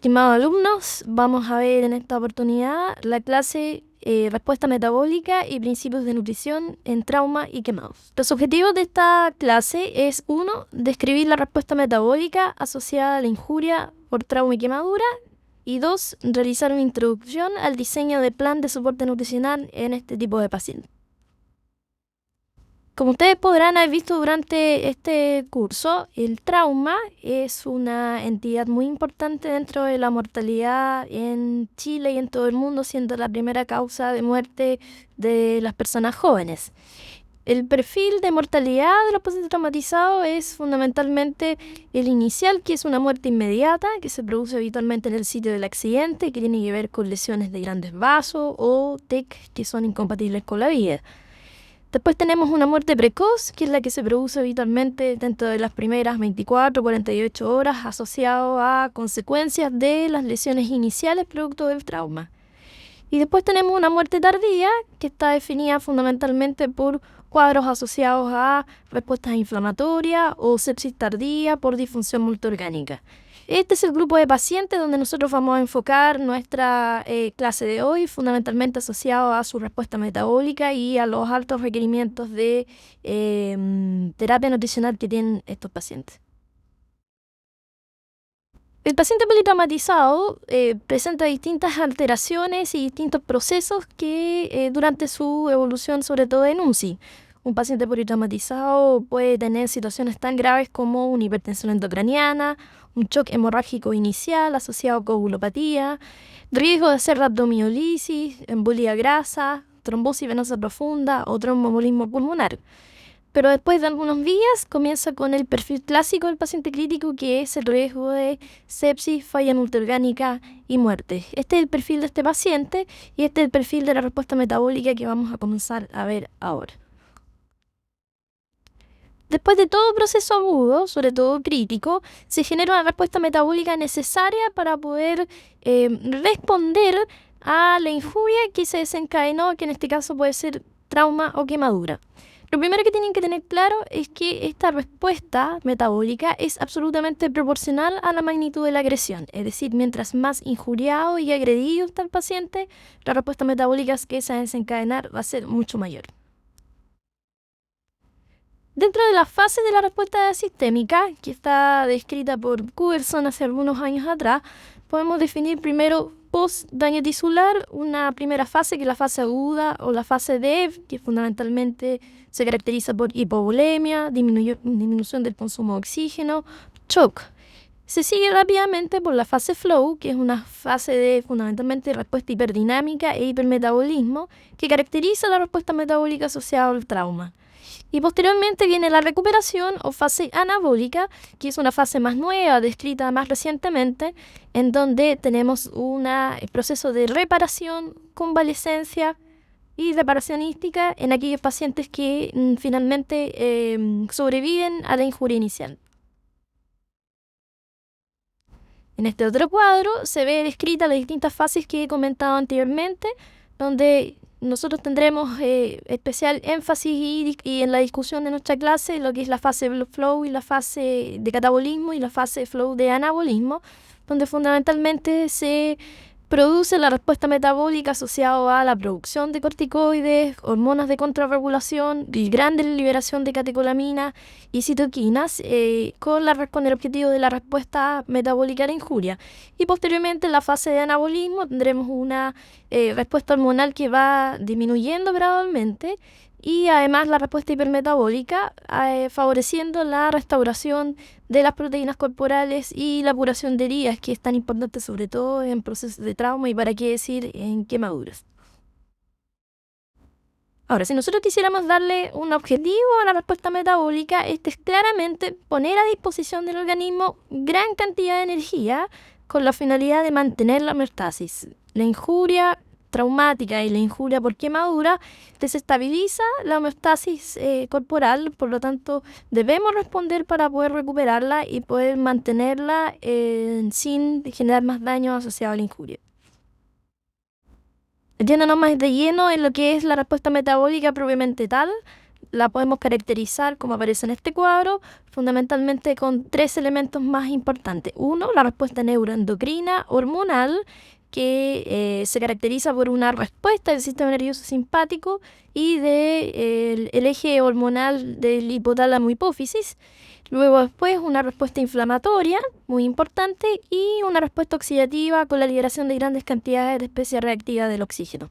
Estimados alumnos, vamos a ver en esta oportunidad la clase Respuesta Metabólica y Principios de Nutrición en Trauma y Quemados. Los objetivos de esta clase es 1. Describir la respuesta metabólica asociada a la injuria por trauma y quemadura. Y 2. Realizar una introducción al diseño del plan de soporte nutricional en este tipo de pacientes. Como ustedes podrán haber visto durante este curso, el trauma es una entidad muy importante dentro de la mortalidad en Chile y en todo el mundo, siendo la primera causa de muerte de las personas jóvenes. El perfil de mortalidad de los pacientes traumatizados es fundamentalmente el inicial, que es una muerte inmediata, que se produce habitualmente en el sitio del accidente, que tiene que ver con lesiones de grandes vasos o TEC, que son incompatibles con la vida. Después tenemos una muerte precoz, que es la que se produce habitualmente dentro de las primeras 24 o 48 horas, asociado a consecuencias de las lesiones iniciales producto del trauma. Y después tenemos una muerte tardía, que está definida fundamentalmente por cuadros asociados a respuestas inflamatorias o sepsis tardía por disfunción multiorgánica. Este es el grupo de pacientes donde nosotros vamos a enfocar nuestra clase de hoy, fundamentalmente asociado a su respuesta metabólica y a los altos requerimientos de terapia nutricional que tienen estos pacientes. El paciente politraumatizado presenta distintas alteraciones y distintos procesos que durante su evolución sobre todo en UCI. Un paciente politraumatizado puede tener situaciones tan graves como una hipertensión endocraniana, un shock hemorrágico inicial asociado a coagulopatía, riesgo de hacer rhabdomiolisis, embolia grasa, trombosis venosa profunda o tromboembolismo pulmonar. Pero después de algunos días comienza con el perfil clásico del paciente crítico, que es el riesgo de sepsis, falla multiorgánica y muerte. Este es el perfil de este paciente y este es el perfil de la respuesta metabólica que vamos a comenzar a ver ahora. Después de todo proceso agudo, sobre todo crítico, se genera una respuesta metabólica necesaria para poder responder a la injuria que se desencadenó, que en este caso puede ser trauma o quemadura. Lo primero que tienen que tener claro es que esta respuesta metabólica es absolutamente proporcional a la magnitud de la agresión. Es decir, mientras más injuriado y agredido está el paciente, la respuesta metabólica que se va a desencadenar va a ser mucho mayor. Dentro de las fases de la respuesta sistémica, que está descrita por Kuberson hace algunos años atrás, podemos definir primero post-daño tisular, una primera fase que es la fase aguda o la fase DEV, que fundamentalmente se caracteriza por hipovolemia, disminución del consumo de oxígeno, shock. Se sigue rápidamente por la fase flow, que es una fase de fundamentalmente respuesta hiperdinámica e hipermetabolismo, que caracteriza la respuesta metabólica asociada al trauma. Y posteriormente viene la recuperación o fase anabólica, que es una fase más nueva, descrita más recientemente, en donde tenemos un proceso de reparación, convalescencia y reparacionística en aquellos pacientes que finalmente sobreviven a la injuria inicial. En este otro cuadro se ve descrita las distintas fases que he comentado anteriormente, donde nosotros tendremos especial énfasis y en la discusión de nuestra clase lo que es la fase flow y la fase de catabolismo y la fase flow de anabolismo, donde fundamentalmente se produce la respuesta metabólica asociada a la producción de corticoides, hormonas de contrarregulación y gran liberación de catecolaminas y citoquinas con el objetivo de la respuesta metabólica a la injuria. Y posteriormente en la fase de anabolismo tendremos una respuesta hormonal que va disminuyendo gradualmente y además la respuesta hipermetabólica favoreciendo la restauración de las proteínas corporales y la curación de heridas, que es tan importante sobre todo en procesos de trauma y para qué decir en quemaduras. Ahora, si nosotros quisiéramos darle un objetivo a la respuesta metabólica, este es claramente poner a disposición del organismo gran cantidad de energía con la finalidad de mantener la homeostasis. La injuria traumática y la injuria por quemadura desestabiliza la homeostasis corporal, por lo tanto debemos responder para poder recuperarla y poder mantenerla sin generar más daño asociado a la injuria. Yéndonos más de lleno en lo que es la respuesta metabólica propiamente tal, la podemos caracterizar, como aparece en este cuadro, fundamentalmente con 3 elementos más importantes. Uno, la respuesta neuroendocrina hormonal, que se caracteriza por una respuesta del sistema nervioso simpático y del el eje hormonal del hipotálamo hipófisis. Luego después una respuesta inflamatoria, muy importante, y una respuesta oxidativa con la liberación de grandes cantidades de especies reactivas del oxígeno.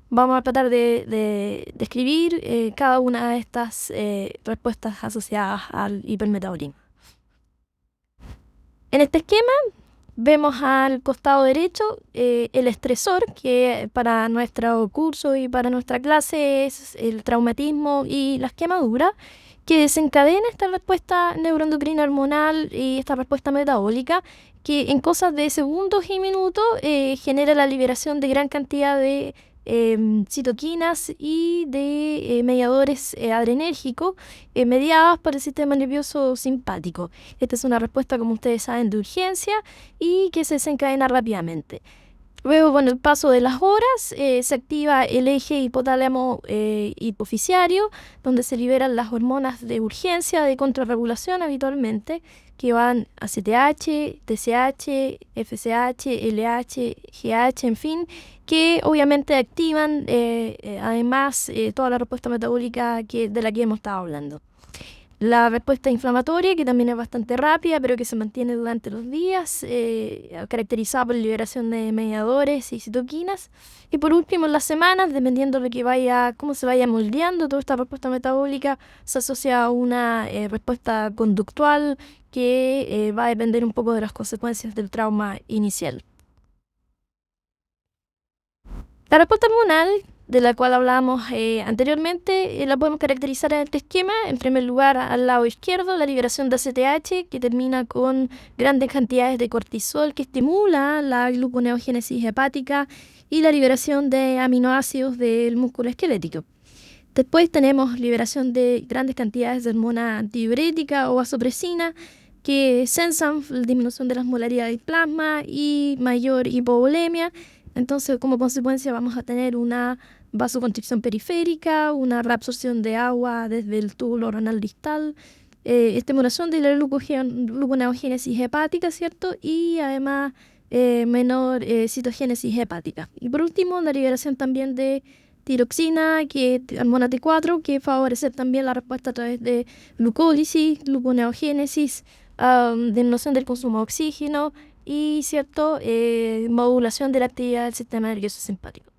Vamos a tratar de describir cada una de estas respuestas asociadas al hipermetabolismo. En este esquema vemos al costado derecho el estresor, que para nuestro curso y para nuestra clase es el traumatismo y las quemaduras, que desencadena esta respuesta neuroendocrina hormonal y esta respuesta metabólica, que en cosas de segundos y minutos genera la liberación de gran cantidad de citoquinas y de mediadores adrenérgicos mediados por el sistema nervioso simpático. Esta es una respuesta, como ustedes saben, de urgencia y que se desencadena rápidamente. Luego, con el paso de las horas, se activa el eje hipotálamo hipofisiario, donde se liberan las hormonas de urgencia, de contrarregulación habitualmente, que van a CTH, TSH, FSH, LH, GH, en fin, que obviamente activan además toda la respuesta metabólica de la que hemos estado hablando. La respuesta inflamatoria, que también es bastante rápida, pero que se mantiene durante los días, caracterizada por la liberación de mediadores y citoquinas. Y por último, en las semanas, dependiendo de cómo se vaya moldeando toda esta respuesta metabólica, se asocia a una respuesta conductual que va a depender un poco de las consecuencias del trauma inicial. La respuesta hormonal, de la cual hablábamos anteriormente, la podemos caracterizar en este esquema. En primer lugar, al lado izquierdo, la liberación de ACTH, que termina con grandes cantidades de cortisol, que estimula la gluconeogénesis hepática y la liberación de aminoácidos del músculo esquelético. Después tenemos liberación de grandes cantidades de hormona antidiurética o vasopresina, que sensan la disminución de las molaridades del plasma y mayor hipovolemia. Entonces, como consecuencia, vamos a tener una vasoconstricción periférica, una reabsorción de agua desde el túbulo renal distal, estimulación de la gluconeogénesis hepática, ¿cierto? Y además menor citogénesis hepática. Y por último, la liberación también de tiroxina, hormona T4, que favorece también la respuesta a través de glucólisis, gluconeogénesis, disminución del consumo de oxígeno y cierto modulación de la actividad del sistema nervioso simpático.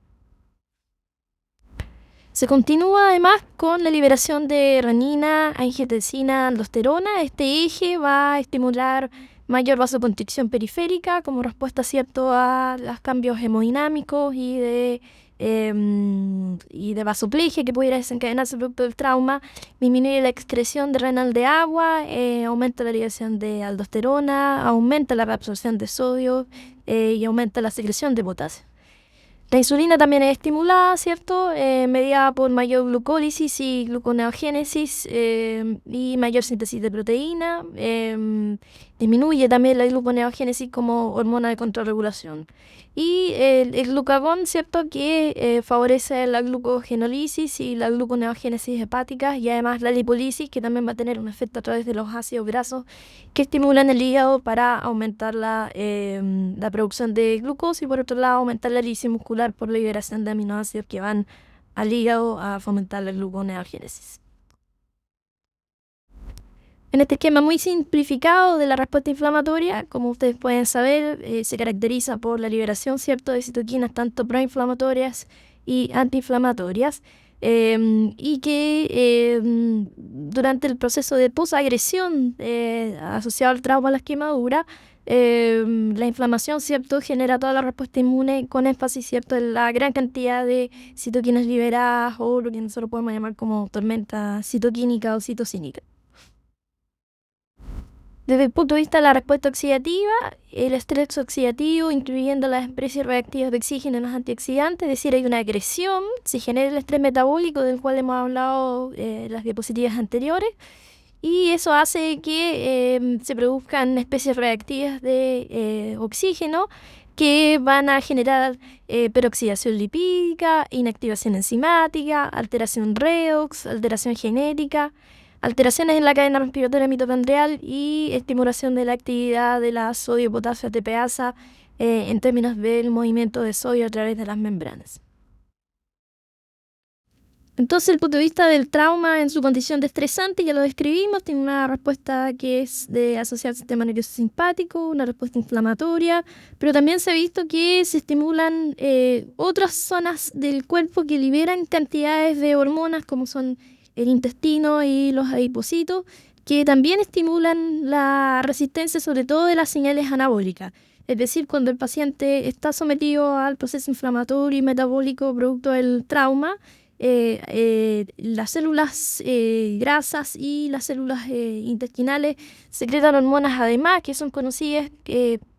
Se continúa además con la liberación de renina, angiotensina, aldosterona. Este eje va a estimular mayor vasoconstricción periférica como respuesta, cierto, a los cambios hemodinámicos y de vasoplegia que pudiera desencadenarse producto del trauma. Disminuye la excreción de renal de agua, aumenta la liberación de aldosterona, aumenta la reabsorción de sodio y aumenta la secreción de potasio. La insulina también es estimulada, ¿cierto? Mediada por mayor glucólisis y gluconeogénesis y mayor síntesis de proteína. Disminuye también la gluconeogénesis como hormona de contrarregulación. Y el glucagón, ¿cierto? Que favorece la glucogenólisis y la gluconeogénesis hepática y además la lipólisis, que también va a tener un efecto a través de los ácidos grasos que estimulan el hígado para aumentar la producción de glucosa y por otro lado aumentar la lisis muscular por la liberación de aminoácidos que van al hígado a fomentar la gluconeogénesis. En este esquema muy simplificado de la respuesta inflamatoria, como ustedes pueden saber, se caracteriza por la liberación, ¿cierto?, de citoquinas tanto proinflamatorias y antiinflamatorias, y que durante el proceso de posagresión asociado al trauma, a las quemaduras, la inflamación, ¿cierto?, genera toda la respuesta inmune con énfasis, ¿cierto?, en la gran cantidad de citoquinas liberadas o lo que nosotros podemos llamar como tormenta citoquínica o citocínica. Desde el punto de vista de la respuesta oxidativa, el estrés oxidativo, incluyendo las especies reactivas de oxígeno en los antioxidantes, es decir, hay una agresión, se genera el estrés metabólico del cual hemos hablado en las diapositivas anteriores, y eso hace que se produzcan especies reactivas de oxígeno que van a generar peroxidación lipídica, inactivación enzimática, alteración redox, alteración genética, alteraciones en la cadena respiratoria mitocondrial y estimulación de la actividad de la sodio-potasio ATPasa en términos del movimiento de sodio a través de las membranas. Entonces, el punto de vista del trauma en su condición de estresante, ya lo describimos, tiene una respuesta que es de asociar al sistema nervioso simpático, una respuesta inflamatoria, pero también se ha visto que se estimulan otras zonas del cuerpo que liberan cantidades de hormonas, como son el intestino y los adipocitos, que también estimulan la resistencia, sobre todo de las señales anabólicas. Es decir, cuando el paciente está sometido al proceso inflamatorio y metabólico producto del trauma, las células grasas y las células intestinales secretan hormonas además que son conocidas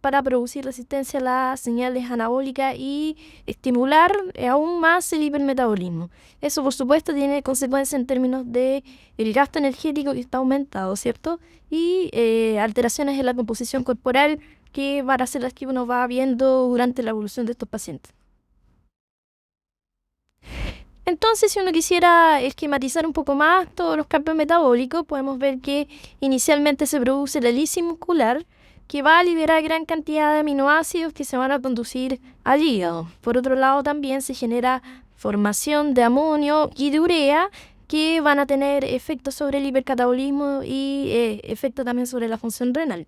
para producir resistencia a las señales anabólicas y estimular aún más el hipermetabolismo. Eso por supuesto tiene consecuencias en términos de el gasto energético que está aumentado, ¿cierto? Y alteraciones en la composición corporal que van a ser las que uno va viendo durante la evolución de estos pacientes. Entonces, si uno quisiera esquematizar un poco más todos los cambios metabólicos, podemos ver que inicialmente se produce la lisis muscular, que va a liberar gran cantidad de aminoácidos que se van a conducir al hígado. Por otro lado, también se genera formación de amonio y de urea, que van a tener efectos sobre el hipercatabolismo y efecto también sobre la función renal.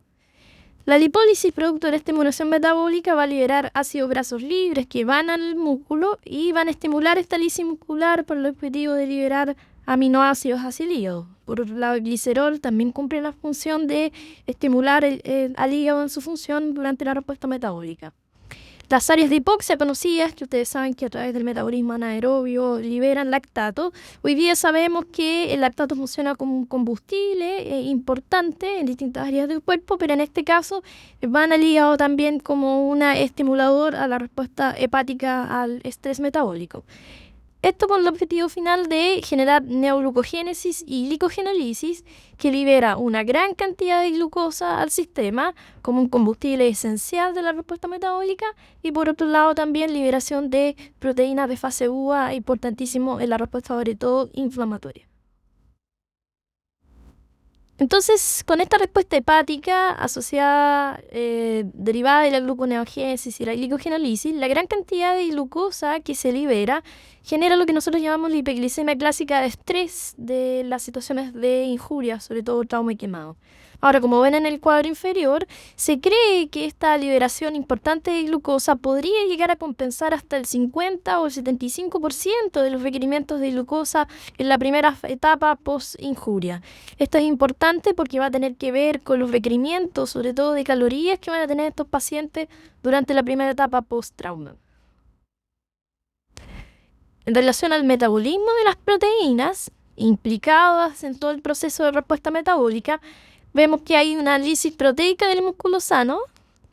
La lipólisis, producto de la estimulación metabólica, va a liberar ácidos grasos libres que van al músculo y van a estimular esta lisis muscular por el objetivo de liberar aminoácidos hacia el hígado. Por otro lado, el glicerol también cumple la función de estimular al hígado en su función durante la respuesta metabólica. Las áreas de hipoxia conocidas, que ustedes saben que a través del metabolismo anaerobio liberan lactato, hoy día sabemos que el lactato funciona como un combustible importante en distintas áreas del cuerpo, pero en este caso van al hígado también como un estimulador a la respuesta hepática al estrés metabólico. Esto con el objetivo final de generar neoglucogénesis y glicogenólisis, que libera una gran cantidad de glucosa al sistema como un combustible esencial de la respuesta metabólica, y por otro lado también liberación de proteínas de fase UA, importantísimo en la respuesta sobre todo inflamatoria. Entonces, con esta respuesta hepática asociada, derivada de la gluconeogénesis y la glicogenólisis, la gran cantidad de glucosa que se libera genera lo que nosotros llamamos la hiperglicemia clásica de estrés de las situaciones de injuria, sobre todo trauma y quemado. Ahora, como ven en el cuadro inferior, se cree que esta liberación importante de glucosa podría llegar a compensar hasta el 50 o el 75% de los requerimientos de glucosa en la primera etapa post-injuria. Esto es importante porque va a tener que ver con los requerimientos, sobre todo de calorías, que van a tener estos pacientes durante la primera etapa post-trauma. En relación al metabolismo de las proteínas implicadas en todo el proceso de respuesta metabólica, vemos que hay una lisis proteica del músculo sano,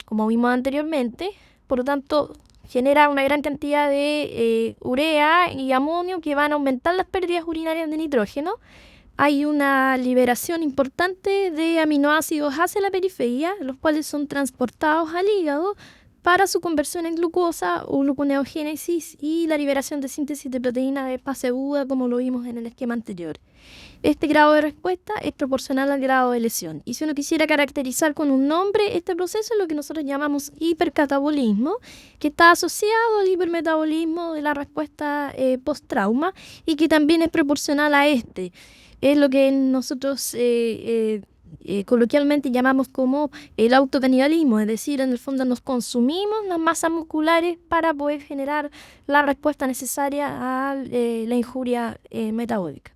como vimos anteriormente, por lo tanto genera una gran cantidad de urea y amonio que van a aumentar las pérdidas urinarias de nitrógeno. Hay una liberación importante de aminoácidos hacia la periferia, los cuales son transportados al hígado para su conversión en glucosa o gluconeogénesis y la liberación de síntesis de proteínas de fase aguda, como lo vimos en el esquema anterior. Este grado de respuesta es proporcional al grado de lesión. Y si uno quisiera caracterizar con un nombre este proceso, es lo que nosotros llamamos hipercatabolismo, que está asociado al hipermetabolismo de la respuesta post-trauma y que también es proporcional a este. Es lo que nosotros coloquialmente llamamos como el autocanibalismo, es decir, en el fondo nos consumimos las masas musculares para poder generar la respuesta necesaria a la injuria metabólica.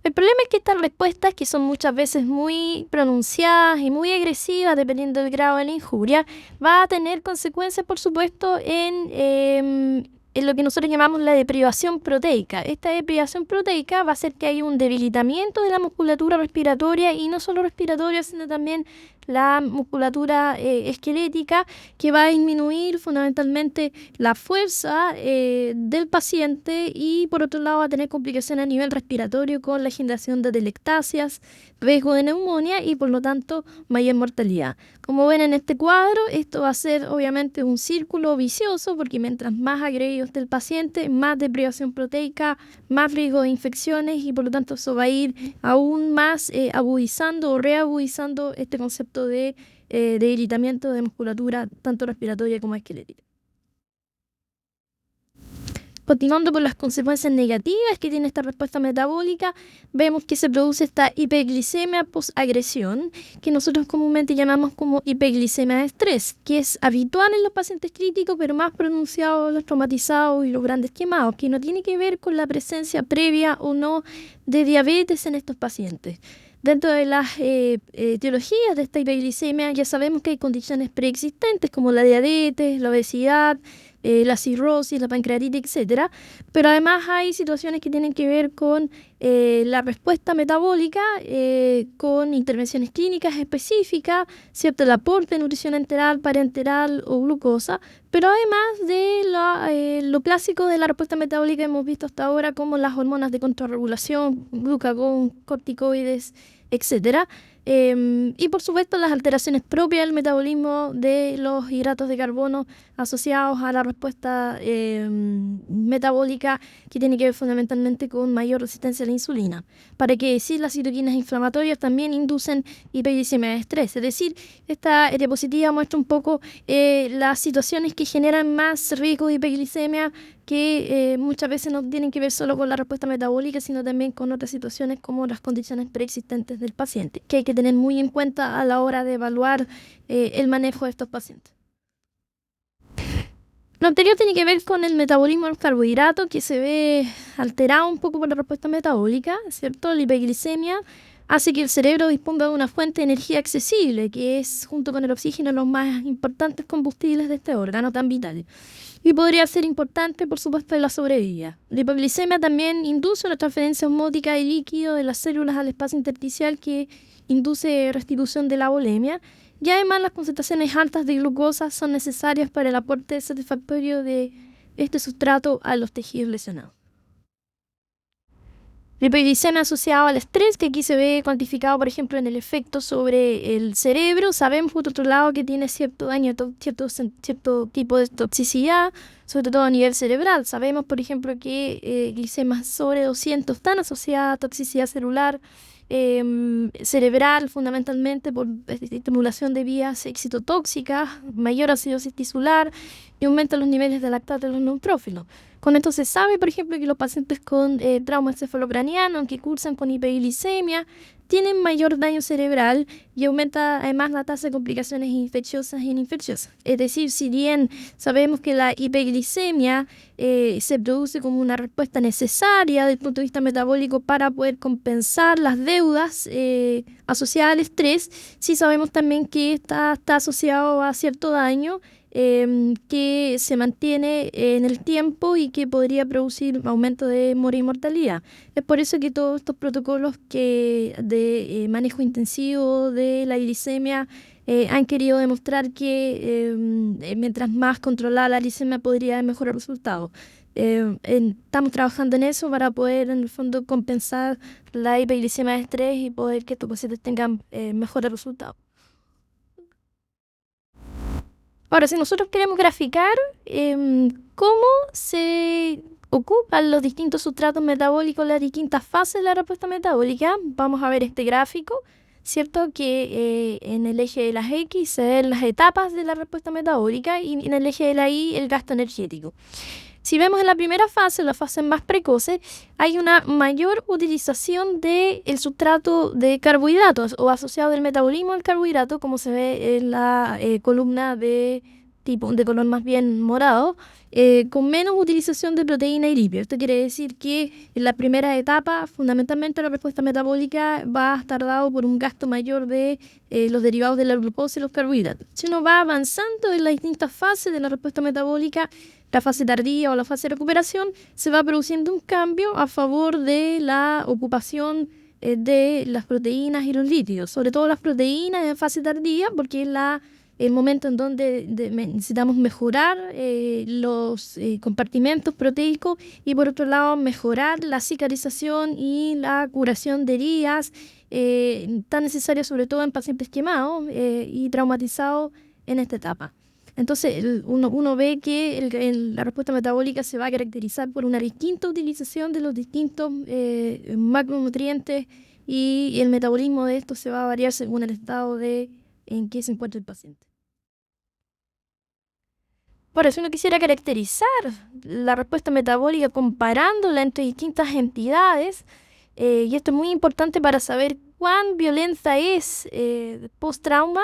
El problema es que estas respuestas, que son muchas veces muy pronunciadas y muy agresivas dependiendo del grado de la injuria, va a tener consecuencias, por supuesto, en lo que nosotros llamamos la deprivación proteica. Esta deprivación proteica va a hacer que haya un debilitamiento de la musculatura respiratoria, y no solo respiratoria, sino también la musculatura esquelética, que va a disminuir fundamentalmente la fuerza del paciente y por otro lado va a tener complicaciones a nivel respiratorio con la generación de atelectasias, riesgo de neumonía y por lo tanto mayor mortalidad. Como ven en este cuadro, esto va a ser obviamente un círculo vicioso porque mientras más agredido esté el paciente, más deprivación proteica, más riesgo de infecciones y por lo tanto eso va a ir aún más agudizando o reagudizando este concepto de debilitamiento de musculatura tanto respiratoria como esquelética. Continuando por las consecuencias negativas que tiene esta respuesta metabólica, vemos que se produce esta hiperglicemia posagresión, que nosotros comúnmente llamamos como hiperglicemia de estrés, que es habitual en los pacientes críticos, pero más pronunciado en los traumatizados y los grandes quemados, que no tiene que ver con la presencia previa o no de diabetes en estos pacientes. Dentro de las etiologías de esta hiperglicemia ya sabemos que hay condiciones preexistentes como la diabetes, la obesidad, la cirrosis, la pancreatitis, etc. Pero además hay situaciones que tienen que ver con la respuesta metabólica, con intervenciones clínicas específicas, ¿cierto? El aporte de nutrición enteral, parenteral o glucosa, pero además de lo clásico de la respuesta metabólica que hemos visto hasta ahora, como las hormonas de contrarregulación, glucagón, corticoides, etc. Y por supuesto las alteraciones propias del metabolismo de los hidratos de carbono asociados a la respuesta metabólica que tiene que ver fundamentalmente con mayor resistencia a la insulina. Para qué decir, las citoquinas inflamatorias también inducen hiperglicemia de estrés, es decir, esta diapositiva muestra un poco las situaciones que generan más riesgo de hiperglicemia que muchas veces no tienen que ver solo con la respuesta metabólica, sino también con otras situaciones como las condiciones preexistentes del paciente, que hay que tener muy en cuenta a la hora de evaluar el manejo de estos pacientes. Lo anterior tiene que ver con el metabolismo del carbohidrato, que se ve alterado un poco por la respuesta metabólica, ¿cierto? La hiperglicemia hace que el cerebro disponga de una fuente de energía accesible, que es, junto con el oxígeno, los más importantes combustibles de este órgano tan vital. Y podría ser importante, por supuesto, en la sobrevida. La hipoglicemia también induce una transferencia osmótica de líquido de las células al espacio intersticial que induce restitución de la volemia. Y además las concentraciones altas de glucosa son necesarias para el aporte satisfactorio de este sustrato a los tejidos lesionados. La hipoglicemia asociada al estrés, que aquí se ve cuantificado, por ejemplo, en el efecto sobre el cerebro. Sabemos, por otro lado, que tiene cierto daño, cierto tipo de toxicidad, sobre todo a nivel cerebral. Sabemos, por ejemplo, que glicemias sobre 200 están asociadas a toxicidad celular, cerebral, fundamentalmente por estimulación de vías excitotóxicas, mayor acidosis tisular y aumenta los niveles de lactato de los neutrófilos. Con esto se sabe, por ejemplo, que los pacientes con trauma encefalocraniano que cursan con hiperglicemia tienen mayor daño cerebral y aumenta además la tasa de complicaciones infecciosas y no infecciosas. Es decir, si bien sabemos que la hiperglicemia se produce como una respuesta necesaria desde el punto de vista metabólico para poder compensar las deudas asociadas al estrés, sí sabemos también que está asociado a cierto daño que se mantiene en el tiempo y que podría producir aumento de mortalidad. Es por eso que todos estos protocolos de manejo intensivo de la glicemia han querido demostrar que mientras más controlada la glicemia podría haber mejores resultados. Estamos trabajando en eso para poder en el fondo compensar la hiperglicemia de estrés y poder que estos pacientes tengan mejores resultados. Ahora, si nosotros queremos graficar cómo se ocupan los distintos sustratos metabólicos, las distintas fases de la respuesta metabólica, vamos a ver este gráfico, ¿cierto? Que en el eje de las X se ven las etapas de la respuesta metabólica y en el eje de la Y el gasto energético. Si vemos en la primera fase, la fase más precoce, hay una mayor utilización del sustrato de carbohidratos o asociado del metabolismo del carbohidrato, como se ve en la columna de color más bien morado, con menos utilización de proteína y lípidos. Esto quiere decir que en la primera etapa, fundamentalmente la respuesta metabólica va a estar dado por un gasto mayor de los derivados de la glucosa y los carbohidratos. Si uno va avanzando en las distintas fases de la respuesta metabólica, la fase tardía o la fase de recuperación, se va produciendo un cambio a favor de la ocupación de las proteínas y los lípidos, sobre todo las proteínas en fase tardía, porque es el momento en donde necesitamos mejorar los compartimentos proteicos y por otro lado mejorar la cicatrización y la curación de heridas tan necesarias sobre todo en pacientes quemados y traumatizados en esta etapa. Entonces uno ve que la respuesta metabólica se va a caracterizar por una distinta utilización de los distintos macronutrientes y el metabolismo de estos se va a variar según el estado en que se encuentra el paciente. Por eso uno quisiera caracterizar la respuesta metabólica comparándola entre distintas entidades y esto es muy importante para saber cuán violenta es post-trauma.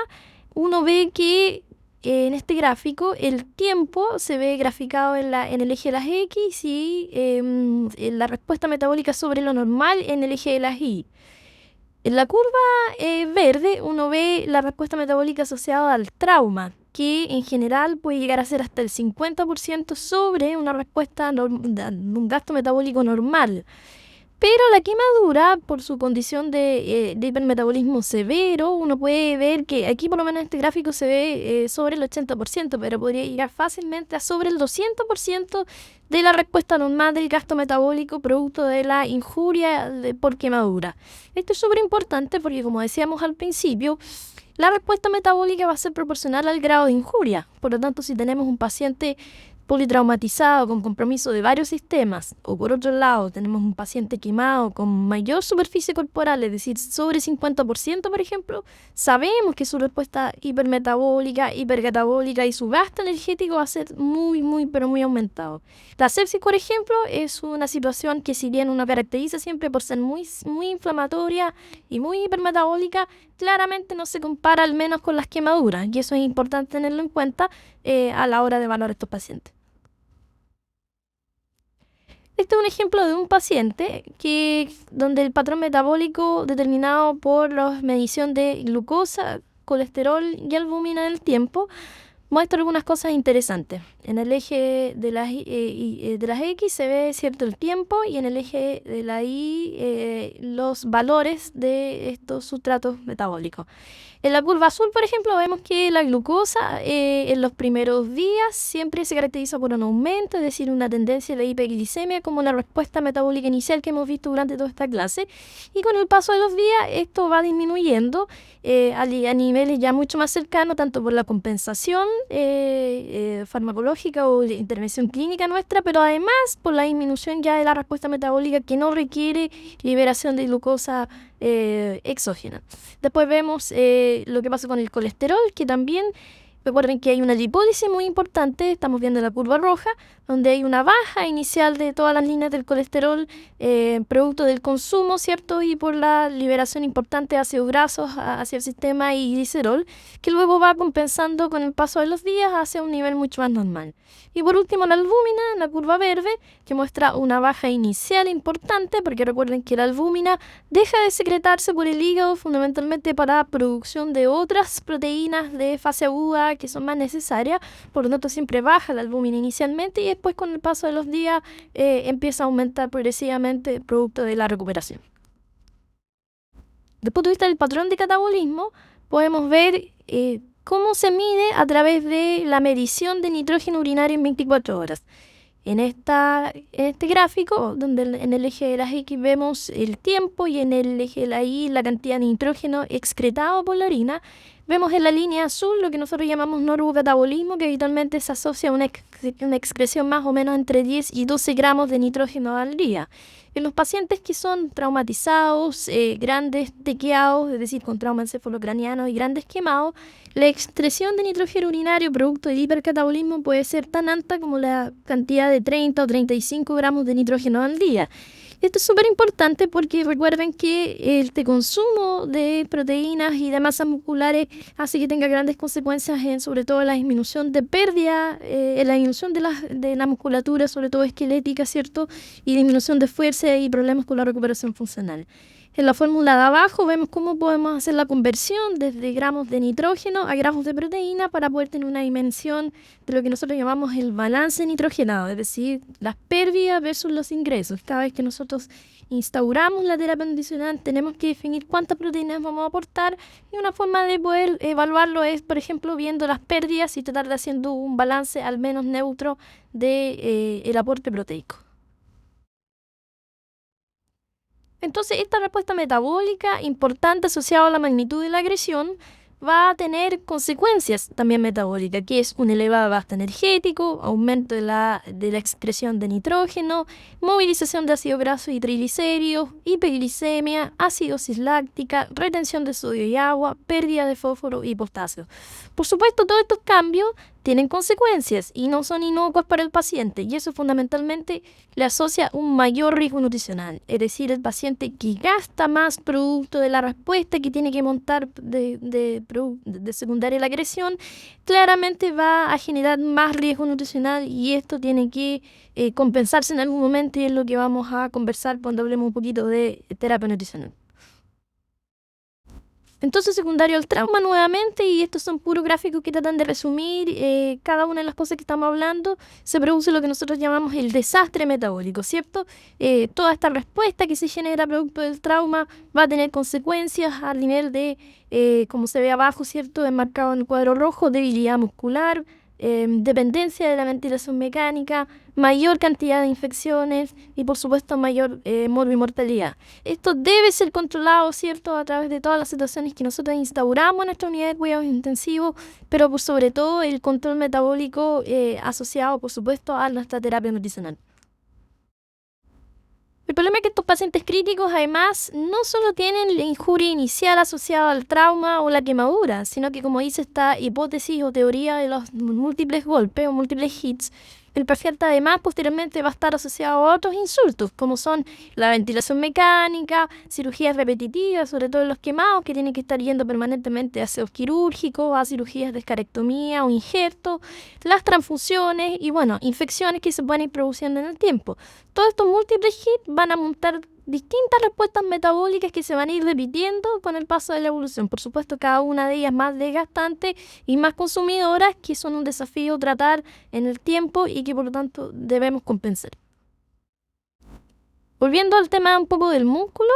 Uno ve que en este gráfico el tiempo se ve graficado en el eje de las X y la respuesta metabólica sobre lo normal en el eje de las Y. En la curva verde uno ve la respuesta metabólica asociada al trauma, que en general puede llegar a ser hasta el 50% sobre una respuesta de un gasto metabólico normal. Pero la quemadura, por su condición de hipermetabolismo severo, uno puede ver que aquí por lo menos en este gráfico se ve sobre el 80%, pero podría llegar fácilmente a sobre el 200% de la respuesta normal del gasto metabólico producto de la injuria por quemadura. Esto es súper importante porque, como decíamos al principio, la respuesta metabólica va a ser proporcional al grado de injuria. Por lo tanto, si tenemos un paciente politraumatizado con compromiso de varios sistemas, o por otro lado tenemos un paciente quemado con mayor superficie corporal, es decir, sobre 50%, por ejemplo, sabemos que su respuesta hipermetabólica, hipercatabólica y su gasto energético va a ser pero muy aumentado. La sepsis, por ejemplo, es una situación que si bien uno caracteriza siempre por ser muy inflamatoria y muy hipermetabólica, claramente no se compara al menos con las quemaduras, y eso es importante tenerlo en cuenta a la hora de evaluar a estos pacientes. Este es un ejemplo de un paciente donde el patrón metabólico determinado por la medición de glucosa, colesterol y albúmina en el tiempo muestra algunas cosas interesantes. En el eje de las X se ve cierto el tiempo y en el eje de la Y los valores de estos sustratos metabólicos. En la curva azul, por ejemplo, vemos que la glucosa en los primeros días siempre se caracteriza por un aumento, es decir, una tendencia de hiperglicemia como la respuesta metabólica inicial que hemos visto durante toda esta clase. Y con el paso de los días esto va disminuyendo a niveles ya mucho más cercanos, tanto por la compensación farmacológica o de intervención clínica nuestra, pero además por la disminución ya de la respuesta metabólica que no requiere liberación de glucosa exógena. Después vemos lo que pasa con el colesterol, que también recuerden que hay una lipólisis muy importante, estamos viendo la curva roja, donde hay una baja inicial de todas las líneas del colesterol, producto del consumo, ¿cierto? Y por la liberación importante de ácidos grasos hacia el sistema y glicerol, que luego va compensando con el paso de los días hacia un nivel mucho más normal. Y por último la albúmina, la curva verde, que muestra una baja inicial importante, porque recuerden que la albúmina deja de secretarse por el hígado fundamentalmente para producción de otras proteínas de fase aguda que son más necesarias, por lo tanto siempre baja la albúmina inicialmente y después con el paso de los días empieza a aumentar progresivamente producto de la recuperación. Desde el punto de vista del patrón de catabolismo, podemos ver cómo se mide a través de la medición de nitrógeno urinario en 24 horas. En este gráfico, donde en el eje de las X vemos el tiempo y en el eje de la Y la cantidad de nitrógeno excretado por la orina, vemos en la línea azul lo que nosotros llamamos normocatabolismo, que habitualmente se asocia a una excreción más o menos entre 10 y 12 gramos de nitrógeno al día. En los pacientes que son traumatizados, grandes tequeados, es decir, con trauma encefalocraniano y grandes quemados, la excreción de nitrógeno urinario producto del hipercatabolismo puede ser tan alta como la cantidad de 30 o 35 gramos de nitrógeno al día. Esto es súper importante porque recuerden que el consumo de proteínas y de masas musculares hace que tenga grandes consecuencias en sobre todo la disminución de pérdida, en la disminución de la musculatura, sobre todo esquelética, ¿cierto? Y disminución de fuerza y problemas con la recuperación funcional. En la fórmula de abajo vemos cómo podemos hacer la conversión desde gramos de nitrógeno a gramos de proteína para poder tener una dimensión de lo que nosotros llamamos el balance nitrogenado, es decir, las pérdidas versus los ingresos. Cada vez que nosotros instauramos la terapia nutricional tenemos que definir cuántas proteínas vamos a aportar, y una forma de poder evaluarlo es, por ejemplo, viendo las pérdidas y tratar de haciendo un balance al menos neutro de el aporte proteico. Entonces, esta respuesta metabólica importante asociada a la magnitud de la agresión va a tener consecuencias también metabólicas, que es un elevado gasto energético, aumento de la excreción de nitrógeno, movilización de ácido graso y triglicéridos, hiperglicemia, acidosis láctica, retención de sodio y agua, pérdida de fósforo y potasio. Por supuesto, todos estos cambios tienen consecuencias y no son inocuos para el paciente, y eso fundamentalmente le asocia un mayor riesgo nutricional, es decir, el paciente que gasta más producto de la respuesta que tiene que montar de secundaria a la agresión, claramente va a generar más riesgo nutricional, y esto tiene que compensarse en algún momento, y es lo que vamos a conversar cuando hablemos un poquito de terapia nutricional. Entonces, secundario al trauma nuevamente, y estos son puros gráficos que tratan de resumir cada una de las cosas que estamos hablando, se produce lo que nosotros llamamos el desastre metabólico, ¿cierto? Toda esta respuesta que se genera producto del trauma va a tener consecuencias al nivel de, como se ve abajo, ¿cierto? Enmarcado en el cuadro rojo, debilidad muscular, dependencia de la ventilación mecánica, mayor cantidad de infecciones y, por supuesto, mayor morbimortalidad. Esto debe ser controlado, ¿cierto?, a través de todas las situaciones que nosotros instauramos en nuestra unidad de cuidados intensivos, pero por sobre todo el control metabólico asociado, por supuesto, a nuestra terapia nutricional. El problema es que estos pacientes críticos además no solo tienen la injuria inicial asociada al trauma o la quemadura, sino que, como dice esta hipótesis o teoría de los múltiples golpes o múltiples hits, el paciente además posteriormente va a estar asociado a otros insultos, como son la ventilación mecánica, cirugías repetitivas, sobre todo en los quemados, que tienen que estar yendo permanentemente a aseos quirúrgicos, a cirugías de escarectomía o injerto, las transfusiones y, bueno, infecciones que se pueden ir produciendo en el tiempo. Todos estos múltiples hits van a montar distintas respuestas metabólicas que se van a ir repitiendo con el paso de la evolución. Por supuesto, cada una de ellas más desgastante y más consumidoras, que son un desafío tratar en el tiempo y que por lo tanto debemos compensar. Volviendo al tema un poco del músculo,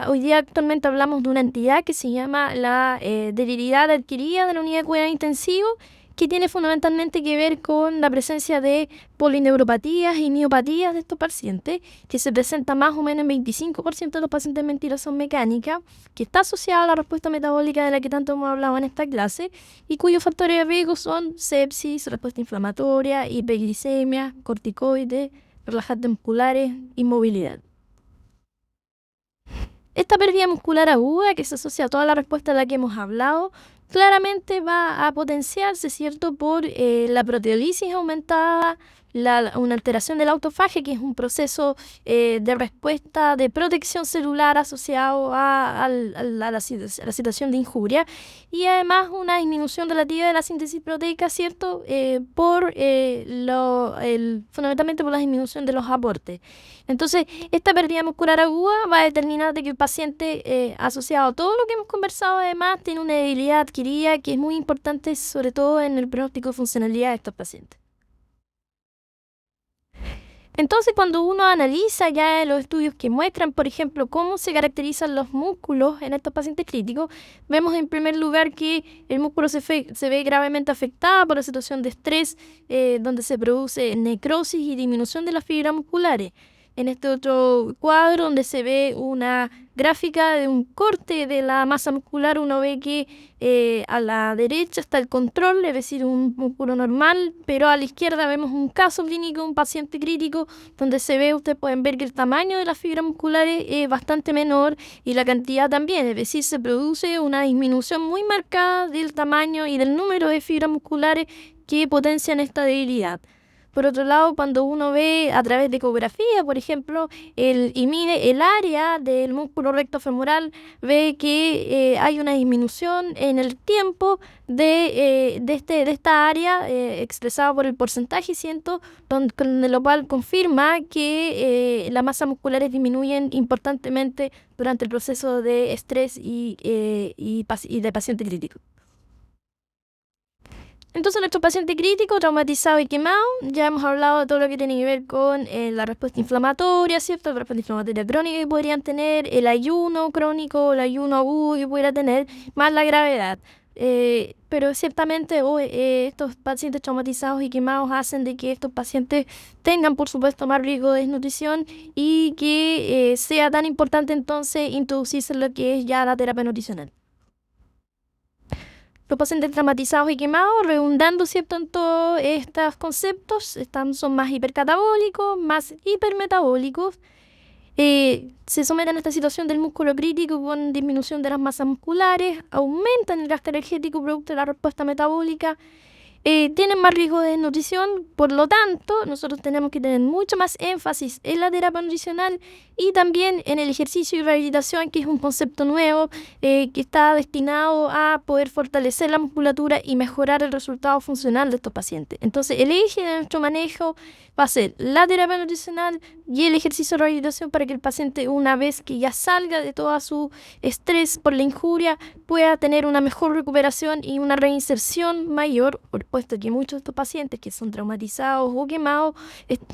hoy día actualmente hablamos de una entidad que se llama la debilidad adquirida de la unidad de cuidado intensivo, que tiene fundamentalmente que ver con la presencia de polineuropatías y miopatías de estos pacientes, que se presenta más o menos en 25% de los pacientes de ventilación mecánica, que está asociada a la respuesta metabólica de la que tanto hemos hablado en esta clase, y cuyos factores de riesgo son sepsis, respuesta inflamatoria, hiperglicemia, corticoides, relajantes musculares y movilidad. Esta pérdida muscular aguda, que se asocia a toda la respuesta de la que hemos hablado, claramente va a potenciarse, ¿cierto?, por la proteólisis aumentada, una alteración de la autofagia, que es un proceso de respuesta de protección celular asociado a la situación de injuria, y además una disminución relativa de la síntesis proteica, ¿cierto?, fundamentalmente por la disminución de los aportes. Entonces, esta pérdida muscular aguda va a determinar de que el paciente, asociado a todo lo que hemos conversado, además tiene una debilidad adquirida que es muy importante, sobre todo en el pronóstico de funcionalidad de estos pacientes. Entonces, cuando uno analiza ya los estudios que muestran, por ejemplo, cómo se caracterizan los músculos en estos pacientes críticos, vemos en primer lugar que el músculo se ve gravemente afectado por la situación de estrés, donde se produce necrosis y disminución de las fibras musculares. En este otro cuadro, donde se ve una gráfica de un corte de la masa muscular, uno ve que a la derecha está el control, es decir, un músculo normal, pero a la izquierda vemos un caso clínico, un paciente crítico, donde se ve, ustedes pueden ver que el tamaño de las fibras musculares es bastante menor y la cantidad también, es decir, se produce una disminución muy marcada del tamaño y del número de fibras musculares que potencian esta debilidad. Por otro lado, cuando uno ve a través de ecografía, por ejemplo, y mide el área del músculo recto femoral, ve que hay una disminución en el tiempo de esta área expresada por el porcentaje ciento, con lo cual confirma que las masas musculares disminuyen importantemente durante el proceso de estrés y de paciente crítico. Entonces, nuestro paciente crítico, traumatizado y quemado, ya hemos hablado de todo lo que tiene que ver con la respuesta inflamatoria, ¿cierto? La respuesta inflamatoria crónica que podrían tener, el ayuno crónico, el ayuno agudo que pudiera tener, más la gravedad. Pero ciertamente estos pacientes traumatizados y quemados hacen de que estos pacientes tengan, por supuesto, más riesgo de desnutrición y que sea tan importante entonces introducirse lo que es ya la terapia nutricional. Los pacientes traumatizados y quemados, redundando, ¿cierto?, en todos estos conceptos, son más hipercatabólicos, más hipermetabólicos. Se someten a esta situación del músculo crítico con disminución de las masas musculares, aumentan el gasto energético producto de la respuesta metabólica, tienen más riesgo de desnutrición. Por lo tanto, nosotros tenemos que tener mucho más énfasis en la terapia nutricional y también en el ejercicio y rehabilitación, que es un concepto nuevo que está destinado a poder fortalecer la musculatura y mejorar el resultado funcional de estos pacientes. Entonces, el eje de nuestro manejo va a ser la terapia nutricional y el ejercicio de rehabilitación para que el paciente, una vez que ya salga de todo su estrés por la injuria, pueda tener una mejor recuperación y una reinserción mayor, puesto que muchos de estos pacientes que son traumatizados o quemados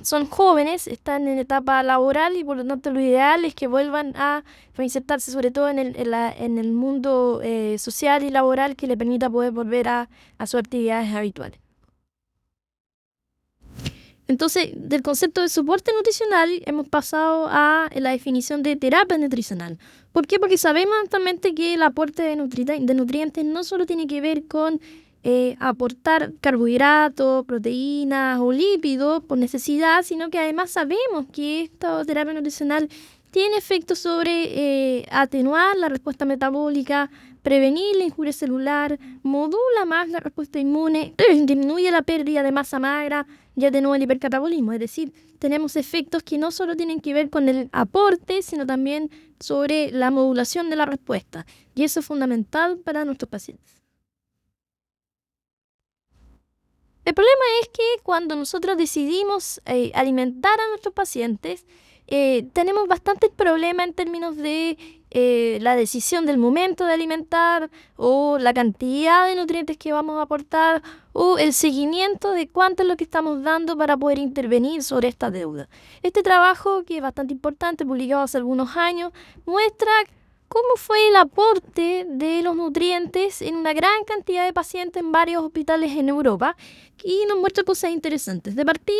son jóvenes, están en etapa laboral y por lo tanto lo ideal es que vuelvan a reinsertarse, sobre todo en el mundo social y laboral, que le permita poder volver a sus actividades habituales. Entonces, del concepto de soporte nutricional hemos pasado a la definición de terapia nutricional. ¿Por qué? Porque sabemos actualmente que el aporte de nutrientes no solo tiene que ver con aportar carbohidratos, proteínas o lípidos por necesidad, sino que además sabemos que esta terapia nutricional tiene efectos sobre atenuar la respuesta metabólica, prevenir la injuria celular, modula más la respuesta inmune, disminuye la pérdida de masa magra y atenúa el hipercatabolismo. Es decir, tenemos efectos que no solo tienen que ver con el aporte, sino también sobre la modulación de la respuesta. Y eso es fundamental para nuestros pacientes. El problema es que cuando nosotros decidimos alimentar a nuestros pacientes, tenemos bastantes problemas en términos de la decisión del momento de alimentar o la cantidad de nutrientes que vamos a aportar o el seguimiento de cuánto es lo que estamos dando para poder intervenir sobre esta deuda. Este trabajo, que es bastante importante, publicado hace algunos años, muestra cómo fue el aporte de los nutrientes en una gran cantidad de pacientes en varios hospitales en Europa y nos muestra cosas interesantes. De partida,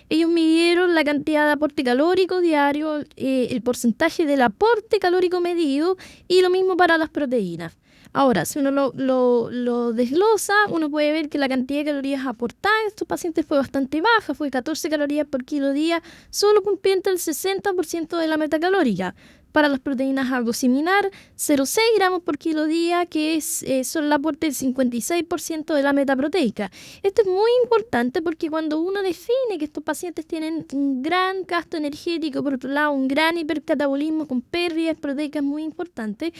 ellos midieron la cantidad de aporte calórico diario, el porcentaje del aporte calórico medido y lo mismo para las proteínas. Ahora, si uno lo desglosa, uno puede ver que la cantidad de calorías aportadas en estos pacientes fue bastante baja, fue 14 calorías por kilo día, solo cumpliendo el 60% de la meta calórica. Para las proteínas algo similar, 0,6 gramos por kilo día, que son el aporte del 56% de la meta proteica. Esto es muy importante porque cuando uno define que estos pacientes tienen un gran gasto energético, por otro lado un gran hipercatabolismo con pérdidas proteicas muy importantes,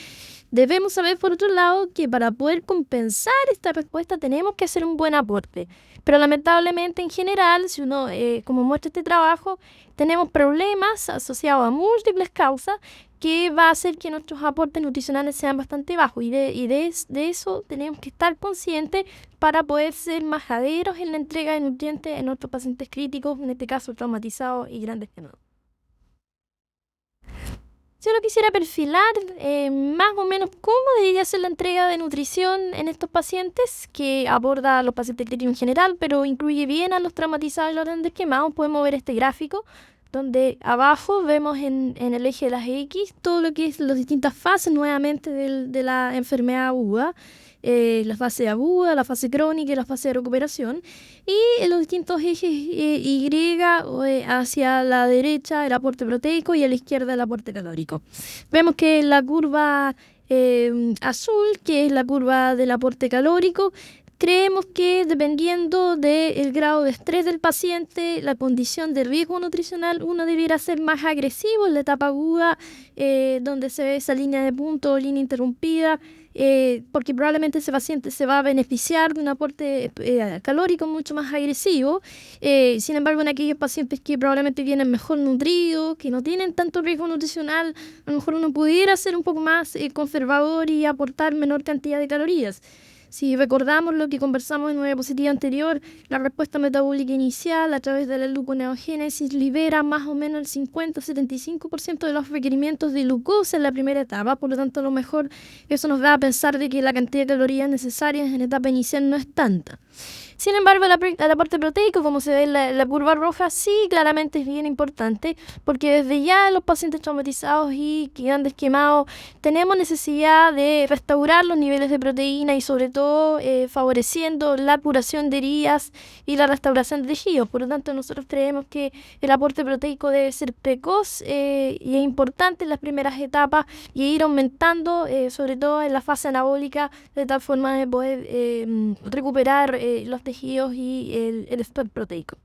debemos saber por otro lado que para poder compensar esta respuesta tenemos que hacer un buen aporte. Pero lamentablemente en general, si uno, como muestra este trabajo, tenemos problemas asociados a múltiples causas que va a hacer que nuestros aportes nutricionales sean bastante bajos y de eso tenemos que estar conscientes para poder ser majaderos en la entrega de nutrientes en nuestros pacientes críticos, en este caso traumatizados y grandes quemados. Yo lo quisiera perfilar más o menos cómo debería ser la entrega de nutrición en estos pacientes, que aborda a los pacientes críticos en general, pero incluye bien a los traumatizados y los grandes quemados. Podemos ver este gráfico, donde abajo vemos en el eje de las X todo lo que es las distintas fases nuevamente de la enfermedad aguda. La fase aguda, la fase crónica y la fase de recuperación, y los distintos ejes Y hacia la derecha el aporte proteico y a la izquierda el aporte calórico. Vemos que la curva azul, que es la curva del aporte calórico, creemos que dependiendo del grado de estrés del paciente, la condición de riesgo nutricional, uno debiera ser más agresivo en la etapa aguda, donde se ve esa línea de punto o línea interrumpida, porque probablemente ese paciente se va a beneficiar de un aporte calórico mucho más agresivo. Sin embargo, en aquellos pacientes que probablemente vienen mejor nutridos, que no tienen tanto riesgo nutricional, a lo mejor uno pudiera ser un poco más conservador y aportar menor cantidad de calorías. Si recordamos lo que conversamos en una diapositiva anterior, la respuesta metabólica inicial a través de la gluconeogénesis libera más o menos el 50-75% de los requerimientos de glucosa en la primera etapa. Por lo tanto, a lo mejor eso nos da a pensar de que la cantidad de calorías necesarias en la etapa inicial no es tanta. Sin embargo, el aporte proteico, como se ve en la curva roja, sí claramente es bien importante, porque desde ya en los pacientes traumatizados y grandes quemados tenemos necesidad de restaurar los niveles de proteína y sobre todo favoreciendo la curación de heridas y la restauración de tejidos. Por lo tanto, nosotros creemos que el aporte proteico debe ser precoz y es importante en las primeras etapas y ir aumentando, sobre todo en la fase anabólica, de tal forma de poder recuperar los tejidos y el stock proteico.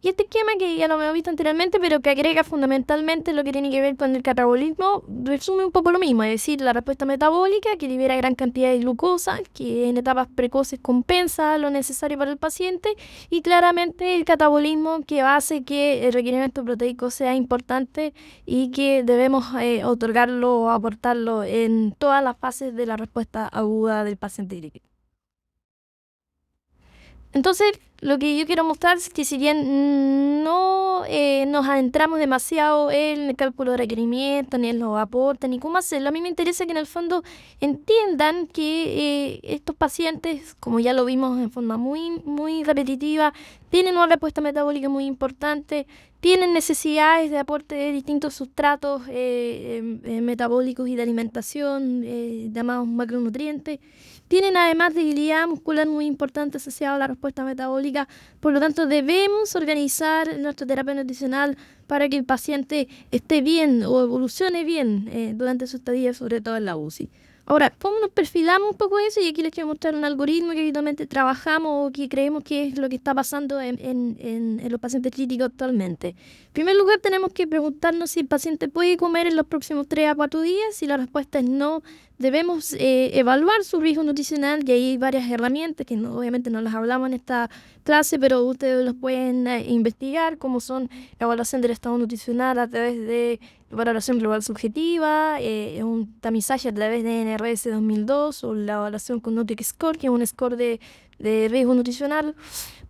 Y este esquema que ya lo hemos visto anteriormente, pero que agrega fundamentalmente lo que tiene que ver con el catabolismo, resume un poco lo mismo, es decir, la respuesta metabólica que libera gran cantidad de glucosa, que en etapas precoces compensa lo necesario para el paciente, y claramente el catabolismo que hace que el requerimiento proteico sea importante y que debemos otorgarlo o aportarlo en todas las fases de la respuesta aguda del paciente crítico. Entonces, lo que yo quiero mostrar es que si bien no nos adentramos demasiado en el cálculo de requerimientos, ni en los aportes, ni cómo hacerlo, a mí me interesa que en el fondo entiendan que estos pacientes, como ya lo vimos en forma muy repetitiva, tienen una respuesta metabólica muy importante, tienen necesidades de aporte de distintos sustratos metabólicos y de alimentación, llamados macronutrientes. Tienen además debilidad muscular muy importante asociada a la respuesta metabólica, por lo tanto debemos organizar nuestra terapia nutricional para que el paciente esté bien o evolucione bien durante su estadía, sobre todo en la UCI. Ahora, ¿cómo nos perfilamos un poco eso? Y aquí les quiero mostrar un algoritmo que habitualmente trabajamos o que creemos que es lo que está pasando en los pacientes críticos actualmente. En primer lugar, tenemos que preguntarnos si el paciente puede comer en los próximos 3 a 4 días. Si la respuesta es no, debemos evaluar su riesgo nutricional y hay varias herramientas que obviamente no las hablamos en esta clase, pero ustedes los pueden investigar, como son la evaluación del estado nutricional a través de valoración global subjetiva, un tamizaje a través de NRS 2002 o la evaluación con Nutri-Score, que es un score de riesgo nutricional.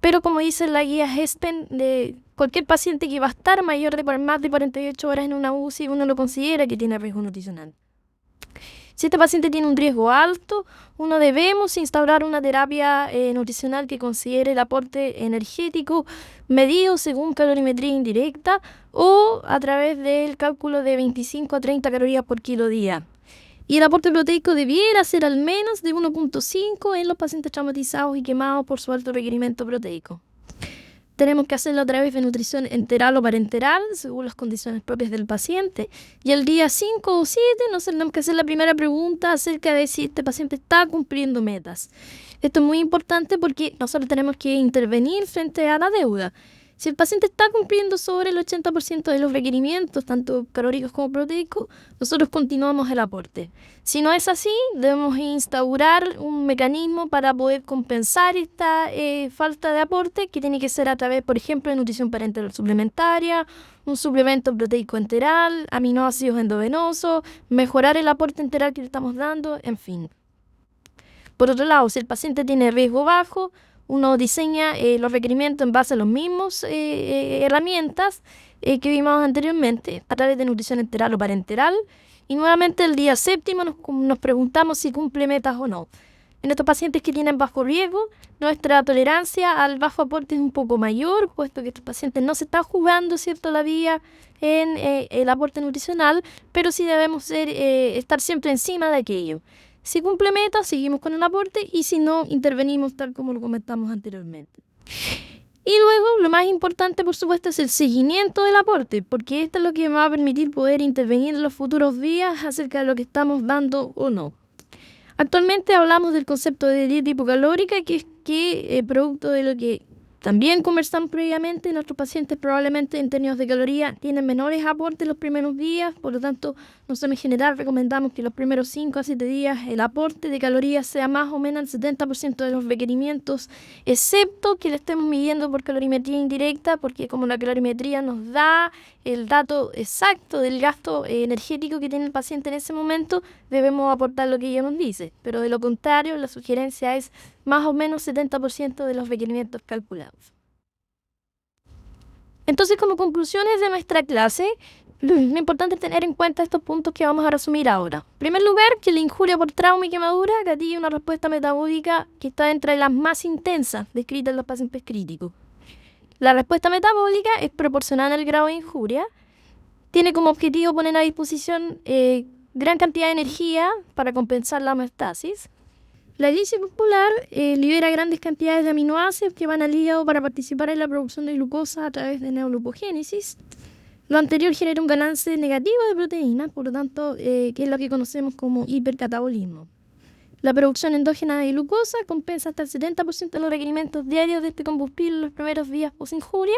Pero como dice la guía HESPEN, de cualquier paciente que va a estar más de 48 horas en una UCI, uno lo considera que tiene riesgo nutricional. Si este paciente tiene un riesgo alto, uno debemos instaurar una terapia nutricional que considere el aporte energético medido según calorimetría indirecta o a través del cálculo de 25 a 30 calorías por kilo día. Y el aporte proteico debiera ser al menos de 1.5 en los pacientes traumatizados y quemados por su alto requerimiento proteico. Tenemos que hacerlo a través de nutrición enteral o parenteral, según las condiciones propias del paciente. Y el día 5 o 7 nos tenemos que hacer la primera pregunta acerca de si este paciente está cumpliendo metas. Esto es muy importante porque nosotros tenemos que intervenir frente a la deuda. Si el paciente está cumpliendo sobre el 80% de los requerimientos, tanto calóricos como proteicos, nosotros continuamos el aporte. Si no es así, debemos instaurar un mecanismo para poder compensar esta falta de aporte, que tiene que ser a través, por ejemplo, de nutrición parenteral suplementaria, un suplemento proteico enteral, aminoácidos endovenosos, mejorar el aporte enteral que le estamos dando, en fin. Por otro lado, si el paciente tiene riesgo bajo, uno diseña los requerimientos en base a las mismas herramientas que vimos anteriormente, a través de nutrición enteral o parenteral. Y nuevamente el día 7 nos preguntamos si cumple metas o no. En estos pacientes que tienen bajo riesgo, nuestra tolerancia al bajo aporte es un poco mayor, puesto que estos pacientes no se están jugando, ¿cierto?, la vida en el aporte nutricional, pero sí debemos estar siempre encima de aquello. Si cumple metas, seguimos con el aporte y si no, intervenimos tal como lo comentamos anteriormente. Y luego, lo más importante, por supuesto, es el seguimiento del aporte, porque esto es lo que me va a permitir poder intervenir en los futuros días acerca de lo que estamos dando o no. Actualmente hablamos del concepto de dieta hipocalórica, que es producto de lo que también conversamos previamente, nuestros pacientes probablemente en términos de calorías tienen menores aportes los primeros días, por lo tanto nosotros en general recomendamos que los primeros 5 a 7 días el aporte de calorías sea más o menos el 70% de los requerimientos, excepto que le estemos midiendo por calorimetría indirecta, porque como la calorimetría nos da el dato exacto del gasto energético que tiene el paciente en ese momento, debemos aportar lo que ella nos dice, pero de lo contrario la sugerencia es más o menos 70% de los requerimientos calculados. Entonces, como conclusiones de nuestra clase, lo importante es tener en cuenta estos puntos que vamos a resumir ahora. En primer lugar, que la injuria por trauma y quemadura gatilla una respuesta metabólica que está entre las más intensas descritas en los pacientes críticos. La respuesta metabólica es proporcional al grado de injuria, tiene como objetivo poner a disposición gran cantidad de energía para compensar la homeostasis. La elipsis muscular libera grandes cantidades de aminoácidos que van al hígado para participar en la producción de glucosa a través de neoglucogénesis. Lo anterior genera un balance negativo de proteínas, por lo tanto, que es lo que conocemos como hipercatabolismo. La producción endógena de glucosa compensa hasta el 70% de los requerimientos diarios de este combustible en los primeros días post-injuria.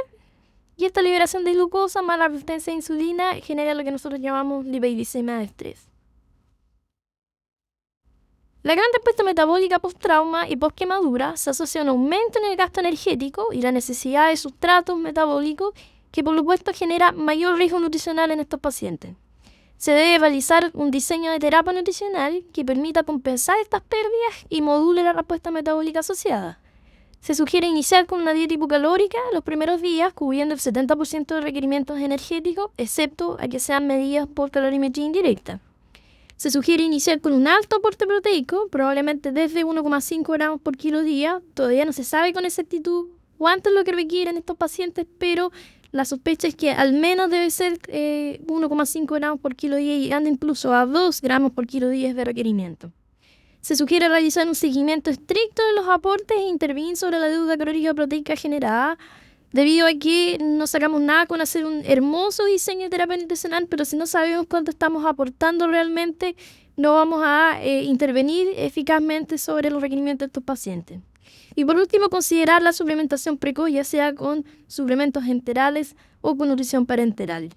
Y esta liberación de glucosa más la resistencia a insulina genera lo que nosotros llamamos lipoglicemia de estrés. La gran respuesta metabólica post-trauma y post-quemadura se asocia a un aumento en el gasto energético y la necesidad de sustratos metabólicos que por supuesto genera mayor riesgo nutricional en estos pacientes. Se debe realizar un diseño de terapia nutricional que permita compensar estas pérdidas y module la respuesta metabólica asociada. Se sugiere iniciar con una dieta hipocalórica los primeros días, cubriendo el 70% de requerimientos energéticos, excepto a que sean medidas por calorimetría indirecta. Se sugiere iniciar con un alto aporte proteico, probablemente desde 1,5 gramos por kilo día. Todavía no se sabe con exactitud cuánto es lo que requieren estos pacientes, pero la sospecha es que al menos debe ser 1,5 gramos por kilo día, llegando incluso a 2 gramos por kilo día de requerimiento. Se sugiere realizar un seguimiento estricto de los aportes e intervenir sobre la deuda calórica proteica generada, debido a que no sacamos nada con hacer un hermoso diseño de terapia nutricional, pero si no sabemos cuánto estamos aportando realmente, no vamos a intervenir eficazmente sobre los requerimientos de estos pacientes. Y por último, considerar la suplementación precoz, ya sea con suplementos enterales o con nutrición parenteral.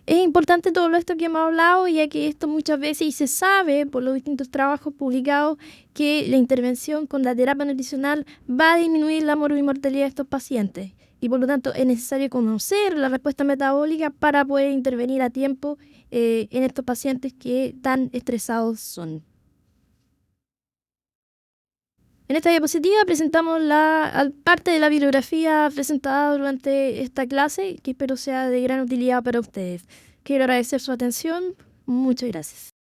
Es importante todo esto que hemos hablado, ya que esto muchas veces, y se sabe por los distintos trabajos publicados, que la intervención con la terapia nutricional va a disminuir la mortalidad de estos pacientes. Y por lo tanto es necesario conocer la respuesta metabólica para poder intervenir a tiempo en estos pacientes que tan estresados son. En esta diapositiva presentamos la parte de la bibliografía presentada durante esta clase, que espero sea de gran utilidad para ustedes. Quiero agradecer su atención. Muchas gracias.